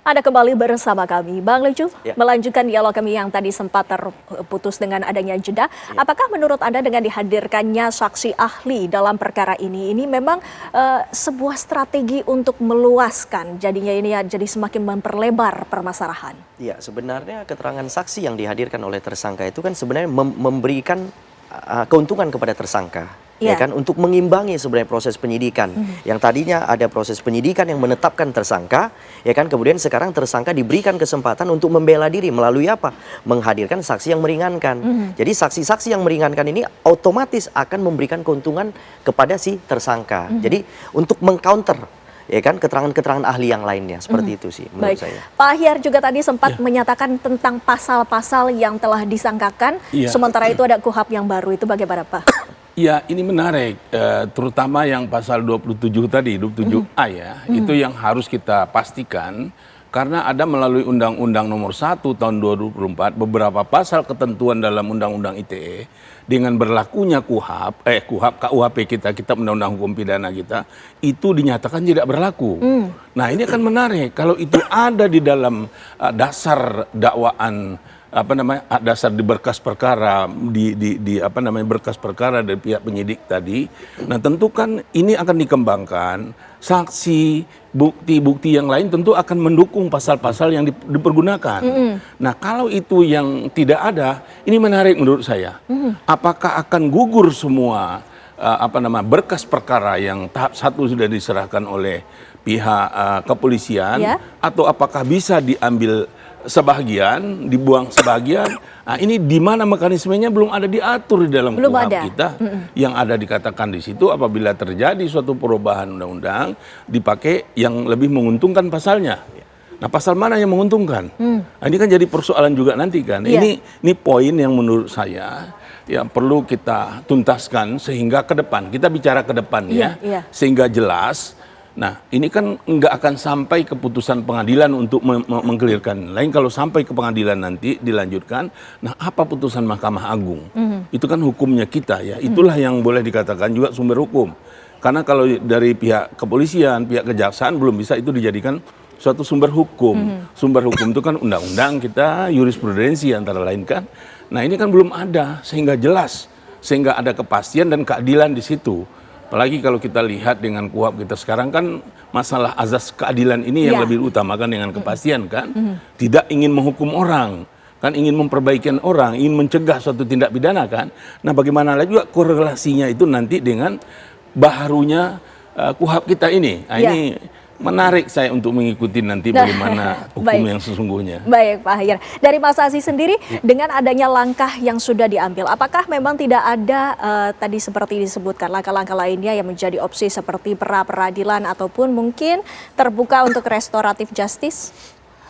Ada kembali bersama kami. Bang Lucu, Ya. melanjutkan dialog kami yang tadi sempat terputus dengan adanya jeda. Ya. Apakah menurut Anda dengan dihadirkannya saksi ahli dalam perkara ini memang sebuah strategi untuk meluaskan, jadinya ini ya jadi semakin memperlebar permasalahan? Ya, sebenarnya keterangan saksi yang dihadirkan oleh tersangka itu kan sebenarnya memberikan keuntungan kepada tersangka. Ya kan, untuk mengimbangi sebenarnya proses penyidikan. Yang tadinya ada proses penyidikan yang menetapkan tersangka, ya kan, kemudian sekarang tersangka diberikan kesempatan untuk membela diri melalui apa? Menghadirkan saksi yang meringankan. Jadi saksi-saksi yang meringankan ini otomatis akan memberikan keuntungan kepada si tersangka. Jadi untuk mengcounter, ya kan, keterangan-keterangan ahli yang lainnya, seperti itu sih menurut saya. Pak Ahyar juga tadi sempat menyatakan tentang pasal-pasal yang telah disangkakan, sementara itu ada KUHP yang baru, itu bagaimana Pak? Ya, ini menarik, terutama yang pasal 27 tadi, 27A ya, itu yang harus kita pastikan, karena ada melalui Undang-Undang Nomor 1 Tahun 2024, beberapa pasal ketentuan dalam Undang-Undang ITE, dengan berlakunya KUHP kita, Kitab Undang-Undang Hukum Pidana kita, itu dinyatakan tidak berlaku. Nah, ini akan menarik, kalau itu ada di dalam dasar dakwaan, dasar di berkas perkara berkas perkara dari pihak penyidik tadi. Nah, tentu kan ini akan dikembangkan, saksi, bukti-bukti yang lain tentu akan mendukung pasal-pasal yang dipergunakan. Nah, kalau itu yang tidak ada, ini menarik menurut saya. Apakah akan gugur semua berkas perkara yang tahap 1 sudah diserahkan oleh pihak kepolisian, atau apakah bisa diambil sebagian, dibuang sebagian? Nah, ini di mana mekanismenya belum ada diatur di dalam KUHP kita. Yang ada dikatakan di situ, apabila terjadi suatu perubahan undang-undang, dipakai yang lebih menguntungkan pasalnya. Nah, pasal mana yang menguntungkan? Nah, ini kan jadi persoalan juga nanti kan. Ini poin yang menurut saya yang perlu kita tuntaskan sehingga ke depan, kita bicara ke depan sehingga jelas. Nah, ini kan nggak akan sampai keputusan pengadilan untuk mengkelirkan. Lain kalau sampai ke pengadilan nanti dilanjutkan, nah apa putusan Mahkamah Agung? Itu kan hukumnya kita ya. Itulah yang boleh dikatakan juga sumber hukum. Karena kalau dari pihak kepolisian, pihak kejaksaan belum bisa itu dijadikan suatu sumber hukum. Sumber hukum itu kan undang-undang kita, jurisprudensi antara lain kan. Nah, ini kan belum ada sehingga jelas, sehingga ada kepastian dan keadilan di situ. Apalagi kalau kita lihat dengan KUHP kita sekarang kan masalah azas keadilan ini yang lebih diutamakan dengan kepastian kan. Tidak ingin menghukum orang, kan ingin memperbaikikan orang, ingin mencegah suatu tindak pidana kan. Nah, bagaimana lagi juga korelasinya itu nanti dengan baharunya KUHP kita ini. Nah, ini menarik saya untuk mengikuti nanti bagaimana hukum yang sesungguhnya. Baik Pak Ahyar, dari Mas Aziz sendiri dengan adanya langkah yang sudah diambil, apakah memang tidak ada tadi seperti disebutkan langkah-langkah lainnya yang menjadi opsi seperti pra-peradilan ataupun mungkin terbuka untuk restoratif justice?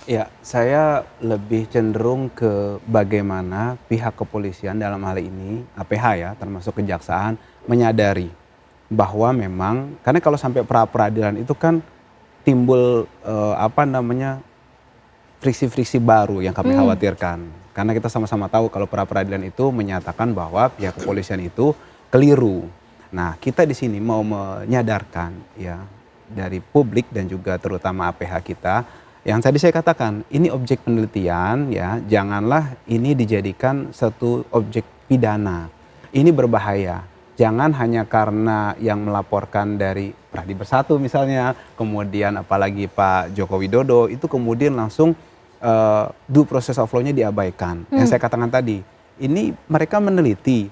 Ya, saya lebih cenderung ke bagaimana pihak kepolisian dalam hal ini, APH ya, termasuk kejaksaan, menyadari bahwa memang, karena kalau sampai pra-peradilan itu kan timbul friksi-friksi baru yang kami khawatirkan. Karena kita sama-sama tahu kalau pra-peradilan itu menyatakan bahwa pihak kepolisian itu keliru. Nah, kita di sini mau menyadarkan ya dari publik dan juga terutama APH kita, yang tadi saya katakan, ini objek penelitian ya, janganlah ini dijadikan satu objek pidana. Ini berbahaya. Jangan hanya karena yang melaporkan dari Pradi Bersatu misalnya, kemudian apalagi Pak Joko Widodo, itu kemudian langsung due process of law-nya diabaikan. Yang saya katakan tadi, ini mereka meneliti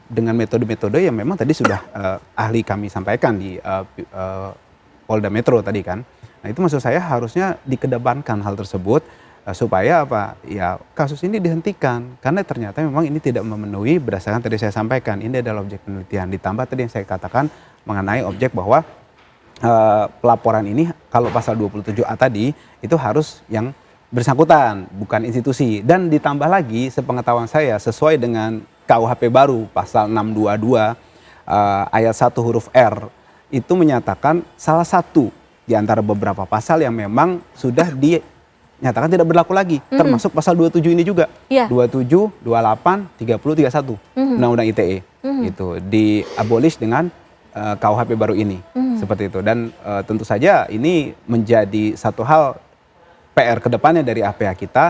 dengan metode-metode yang memang tadi sudah ahli kami sampaikan di Polda Metro tadi kan. Nah, itu maksud saya harusnya dikedepankan hal tersebut, supaya apa ya kasus ini dihentikan, karena ternyata memang ini tidak memenuhi berdasarkan tadi saya sampaikan, ini adalah objek penelitian, ditambah tadi yang saya katakan mengenai objek bahwa pelaporan ini kalau pasal 27A tadi itu harus yang bersangkutan, bukan institusi, dan ditambah lagi sepengetahuan saya sesuai dengan KUHP baru pasal 622 ayat 1 huruf R itu menyatakan salah satu di antara beberapa pasal yang memang sudah nyatakan tidak berlaku lagi, termasuk pasal 27 ini juga. 27, 28, 30, 31 Undang-Undang ITE. Itu diabolish dengan KUHP baru ini. Seperti itu. Dan tentu saja ini menjadi satu hal PR kedepannya dari APH kita.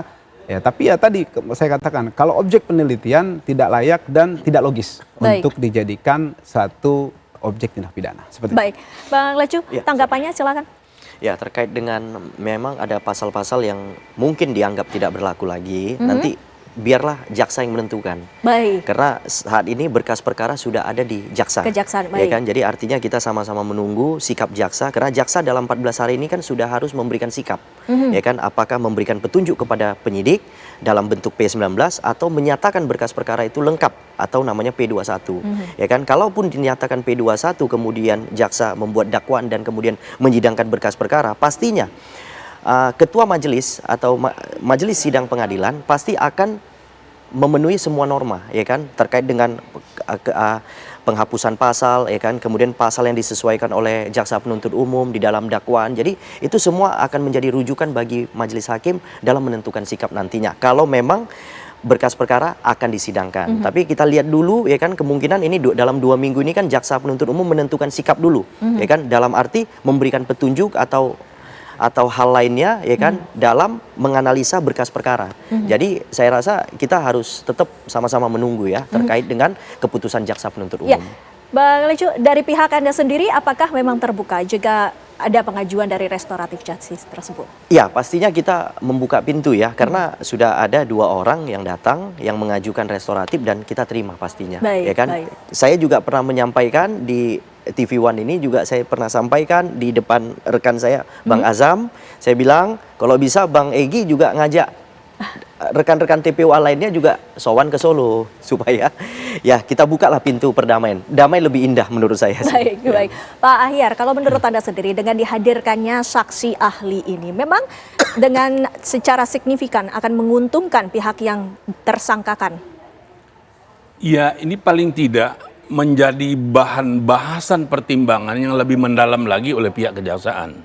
Ya, tapi ya tadi saya katakan kalau objek penelitian tidak layak dan tidak logis untuk dijadikan satu objek tindak pidana. Seperti Baik, Bang Lecu, Ya. tanggapannya silakan. Ya, terkait dengan memang ada pasal-pasal yang mungkin dianggap tidak berlaku lagi, nanti biarlah jaksa yang menentukan. Baik. Karena saat ini berkas perkara sudah ada di jaksa. Kejaksaan, Ya baik. kan? Jadi artinya kita sama-sama menunggu sikap jaksa, karena jaksa dalam 14 hari ini kan sudah harus memberikan sikap. Ya kan? Apakah memberikan petunjuk kepada penyidik dalam bentuk P19 atau menyatakan berkas perkara itu lengkap atau namanya P21. Ya kan? Kalaupun dinyatakan P21 kemudian jaksa membuat dakwaan dan kemudian menyidangkan berkas perkara, pastinya ketua majelis atau majelis sidang pengadilan pasti akan memenuhi semua norma, ya kan, terkait dengan penghapusan pasal, ya kan, kemudian pasal yang disesuaikan oleh jaksa penuntut umum di dalam dakwaan. Jadi itu semua akan menjadi rujukan bagi majelis hakim dalam menentukan sikap nantinya. Kalau memang berkas perkara akan disidangkan. Tapi kita lihat dulu, ya kan, kemungkinan ini dalam 2 minggu ini kan jaksa penuntut umum menentukan sikap dulu, ya kan, dalam arti memberikan petunjuk atau hal lainnya, ya kan, dalam menganalisa berkas perkara. Jadi saya rasa kita harus tetap sama-sama menunggu ya terkait dengan keputusan jaksa penuntut umum. Ya, Bang Lecu, dari pihak Anda sendiri apakah memang terbuka jika ada pengajuan dari restoratif justice tersebut? Ya, pastinya kita membuka pintu ya, karena sudah ada 2 orang yang datang yang mengajukan restoratif dan kita terima pastinya. Baik, ya kan? baik. Saya juga pernah menyampaikan di TV One ini, juga saya pernah sampaikan di depan rekan saya Bang Azam, saya bilang kalau bisa Bang Egy juga ngajak rekan-rekan TPUA lainnya juga sowan ke Solo supaya ya kita bukalah pintu perdamaian. Damai lebih indah menurut saya sih. Baik, baik. Pak Ahyar, kalau menurut Anda sendiri dengan dihadirkannya saksi ahli ini memang dengan secara signifikan akan menguntungkan pihak yang tersangkakan? Ya, ini paling tidak menjadi bahan bahasan pertimbangan yang lebih mendalam lagi oleh pihak kejaksaan.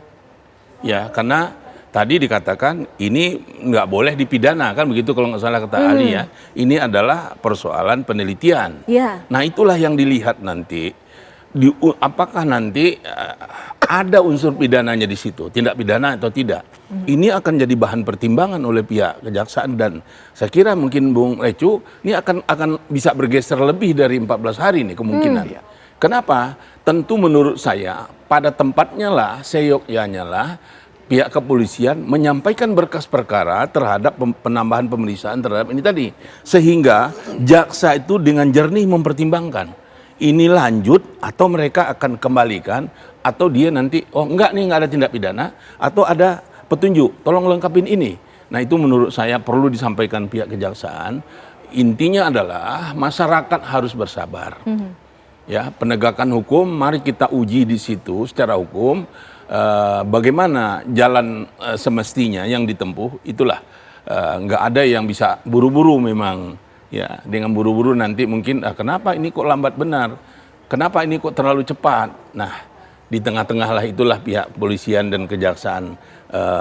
Ya, karena tadi dikatakan ini nggak boleh dipidana, kan begitu kalau nggak salah kata ahli ya. Ini adalah persoalan penelitian. Ya. Nah, itulah yang dilihat nanti. Apakah nanti ada unsur pidananya di situ, tindak pidana atau tidak. Ini akan jadi bahan pertimbangan oleh pihak kejaksaan, dan saya kira mungkin Bung Lecu ini akan bisa bergeser lebih dari 14 hari nih kemungkinan. Kenapa? Tentu menurut saya pada tempatnya lah, seyoknya lah pihak kepolisian menyampaikan berkas perkara terhadap penambahan pemeriksaan terhadap ini tadi, sehingga jaksa itu dengan jernih mempertimbangkan ini lanjut atau mereka akan kembalikan, atau dia nanti oh enggak nih, enggak ada tindak pidana, atau ada petunjuk tolong lengkapin ini. Nah, itu menurut saya perlu disampaikan pihak kejaksaan. Intinya adalah masyarakat harus bersabar. Ya, penegakan hukum mari kita uji di situ secara hukum, bagaimana jalan semestinya yang ditempuh. Itulah enggak ada yang bisa buru-buru memang. Ya, dengan buru-buru nanti mungkin kenapa ini kok lambat benar? Kenapa ini kok terlalu cepat? Nah, di tengah-tengah lah itulah pihak polisian dan kejaksaan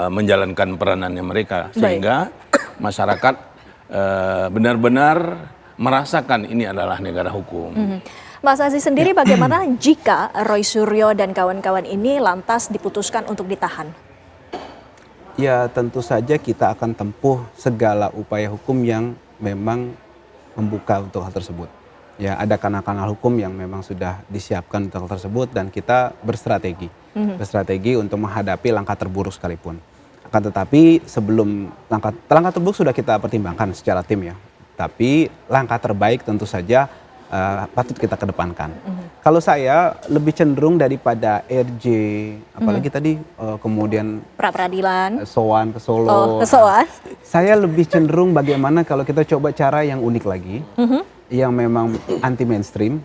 menjalankan peranannya mereka, sehingga masyarakat benar-benar merasakan ini adalah negara hukum. Mas Aziz sendiri bagaimana jika Roy Suryo dan kawan-kawan ini lantas diputuskan untuk ditahan? Ya, tentu saja kita akan tempuh segala upaya hukum yang memang membuka untuk hal tersebut. Ya, ada kanal-kanal hukum yang memang sudah disiapkan untuk hal tersebut, dan kita berstrategi. Berstrategi untuk menghadapi langkah terburuk sekalipun. Akan tetapi sebelum langkah terburuk sudah kita pertimbangkan secara tim ya. Tapi langkah terbaik tentu saja patut kita kedepankan. Kalau saya lebih cenderung daripada RJ, apalagi tadi kemudian Pra-peradilan. sowan ke Solo. Oh, kesoan. Saya lebih cenderung bagaimana kalau kita coba cara yang unik lagi, yang memang anti mainstream,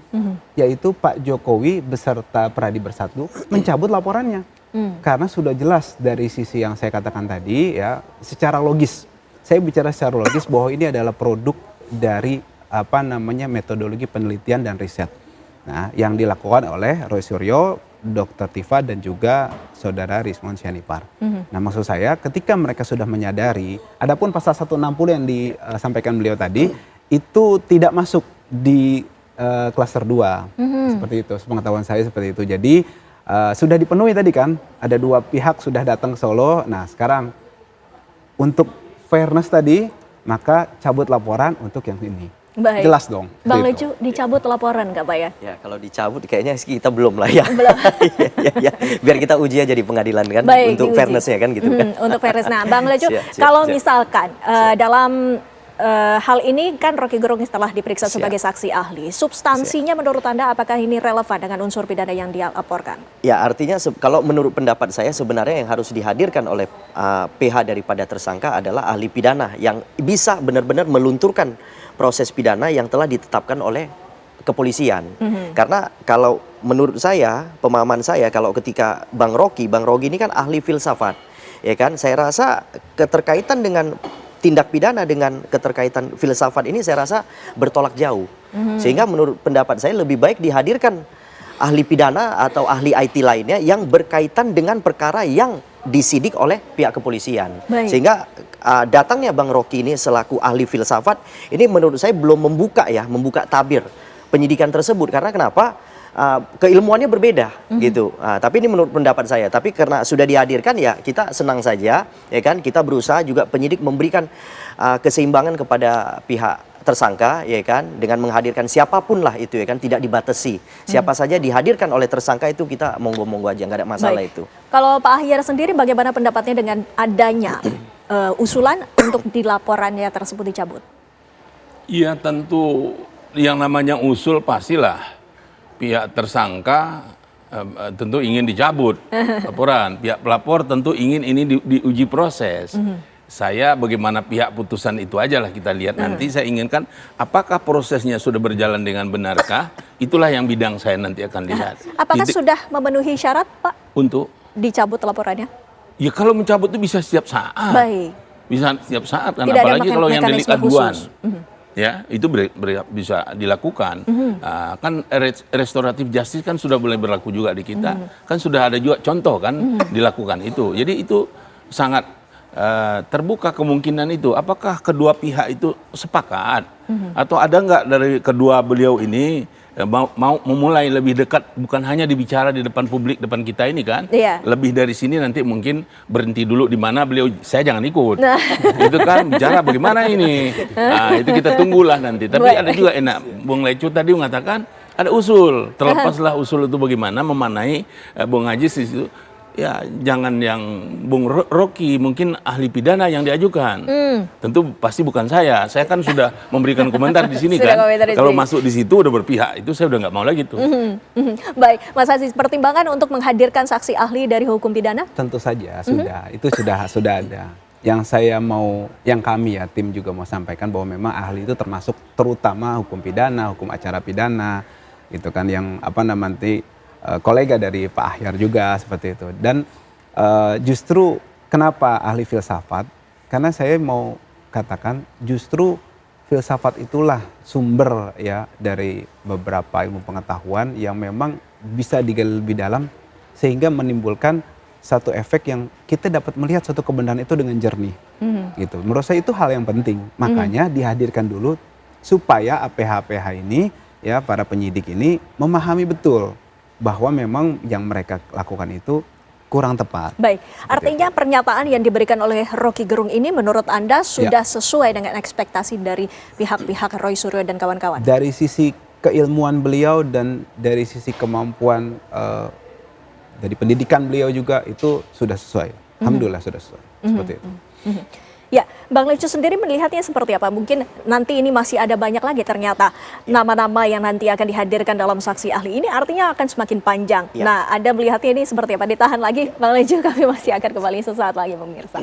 yaitu Pak Jokowi beserta Pradi Bersatu mencabut laporannya, karena sudah jelas dari sisi yang saya katakan tadi ya, secara logis. Saya bicara secara logis bahwa ini adalah produk dari metodologi penelitian dan riset. Nah, yang dilakukan oleh Roy Suryo, Dr. Tifa, dan juga Saudara Rizwan Syahipar. Nah, maksud saya ketika mereka sudah menyadari, adapun pasal 160 yang disampaikan beliau tadi, itu tidak masuk di klaster 2. Seperti itu, sepengetahuan saya seperti itu. Jadi, sudah dipenuhi tadi kan, ada 2 pihak sudah datang ke Solo. Nah, sekarang untuk fairness tadi, maka cabut laporan untuk yang ini. Baik. Jelas dong. Bang gitu. Lecu, dicabut laporan nggak Pak ya? Ya kalau dicabut kayaknya kita belum lah ya. Belum. Ya. Biar kita uji aja di pengadilan kan Baik, untuk diuji. fairness-nya kan gitu kan. Untuk fairness. Nah, Bang Lecu, Siap. kalau misalkan dalam hal ini kan Rocky Gerung setelah diperiksa sebagai saksi ahli, substansinya menurut Anda apakah ini relevan dengan unsur pidana yang dia laporkan? Ya artinya kalau menurut pendapat saya sebenarnya yang harus dihadirkan oleh PH daripada tersangka adalah ahli pidana yang bisa benar-benar melunturkan proses pidana yang telah ditetapkan oleh kepolisian. Karena kalau menurut saya, pemahaman saya kalau ketika Bang Rocky ini kan ahli filsafat, ya kan? Saya rasa keterkaitan dengan tindak pidana dengan keterkaitan filsafat ini saya rasa bertolak jauh. Sehingga menurut pendapat saya lebih baik dihadirkan ahli pidana atau ahli IT lainnya yang berkaitan dengan perkara yang disidik oleh pihak kepolisian. Baik. Sehingga datangnya Bang Rocky ini selaku ahli filsafat ini menurut saya belum membuka tabir penyidikan tersebut. Karena kenapa? Keilmuannya berbeda gitu. Tapi ini menurut pendapat saya. Tapi karena sudah dihadirkan ya kita senang saja, ya kan? Kita berusaha juga penyidik memberikan keseimbangan kepada pihak tersangka, ya kan, dengan menghadirkan siapapun lah itu, ya kan, tidak dibatasi. Siapa saja dihadirkan oleh tersangka itu kita monggo-monggo aja, nggak ada masalah. Baik. Itu. Kalau Pak Ahyar sendiri bagaimana pendapatnya dengan adanya usulan untuk dilaporannya tersebut dicabut? Iya, tentu yang namanya usul pastilah pihak tersangka tentu ingin dicabut laporan. Pihak pelapor tentu ingin ini diuji proses. Saya bagaimana pihak putusan itu aja lah kita lihat nanti. Saya inginkan apakah prosesnya sudah berjalan dengan benarkah? Itulah yang bidang saya nanti akan lihat. Apakah sudah memenuhi syarat Pak Untuk dicabut laporannya? ya kalau mencabut itu bisa setiap saat. Baik. Bisa setiap saat kan, Tidak ada apalagi kalau yang delik mekanisme aduan. khusus. Ya, itu bisa dilakukan. Kan restoratif justice kan sudah mulai berlaku juga di kita. Kan sudah ada juga contoh kan dilakukan itu. Jadi itu sangat terbuka kemungkinan itu. Apakah kedua pihak itu sepakat? Atau ada nggak dari kedua beliau ini mau memulai lebih dekat, bukan hanya dibicara di depan publik, depan kita ini kan? Iya. Lebih dari sini nanti mungkin berhenti dulu di mana beliau, saya jangan ikut. Itu kan bicara bagaimana ini. Nah, itu kita tunggulah nanti. Tapi ada juga enak, Bung Lecu tadi mengatakan ada usul. Terlepaslah usul itu bagaimana memanai Bung Haji di situ. Ya, jangan yang Bung Rocky, mungkin ahli pidana yang diajukan. Tentu pasti bukan saya. Saya kan sudah memberikan komentar di sini kan. Kalau masuk di situ udah berpihak, itu saya udah nggak mau lagi tuh. Baik, Mas Aziz, pertimbangan untuk menghadirkan saksi ahli dari hukum pidana? Tentu saja sudah, itu sudah ada. Yang kami ya tim juga mau sampaikan bahwa memang ahli itu termasuk terutama hukum pidana, hukum acara pidana, gitu kan, yang nanti kolega dari Pak Ahyar juga seperti itu. Dan justru kenapa ahli filsafat? Karena saya mau katakan justru filsafat itulah sumber ya dari beberapa ilmu pengetahuan yang memang bisa digali lebih dalam sehingga menimbulkan satu efek yang kita dapat melihat suatu kebenaran itu dengan jernih. Gitu. Menurut saya itu hal yang penting. Makanya dihadirkan dulu supaya APH-APH ini ya para penyidik ini memahami betul bahwa memang yang mereka lakukan itu kurang tepat. Baik, artinya pernyataan yang diberikan oleh Rocky Gerung ini menurut Anda sudah sesuai dengan ekspektasi dari pihak-pihak Roy Suryo dan kawan-kawan? Dari sisi keilmuan beliau dan dari sisi kemampuan dari pendidikan beliau juga itu sudah sesuai. Alhamdulillah sudah sesuai. Seperti itu. Ya, Bang Lecu sendiri melihatnya seperti apa? Mungkin nanti ini masih ada banyak lagi ternyata nama-nama yang nanti akan dihadirkan dalam saksi ahli ini artinya akan semakin panjang. Nah, Anda melihatnya ini seperti apa? Ditahan lagi, Bang Lecu, kami masih akan kembali sesaat lagi pemirsa.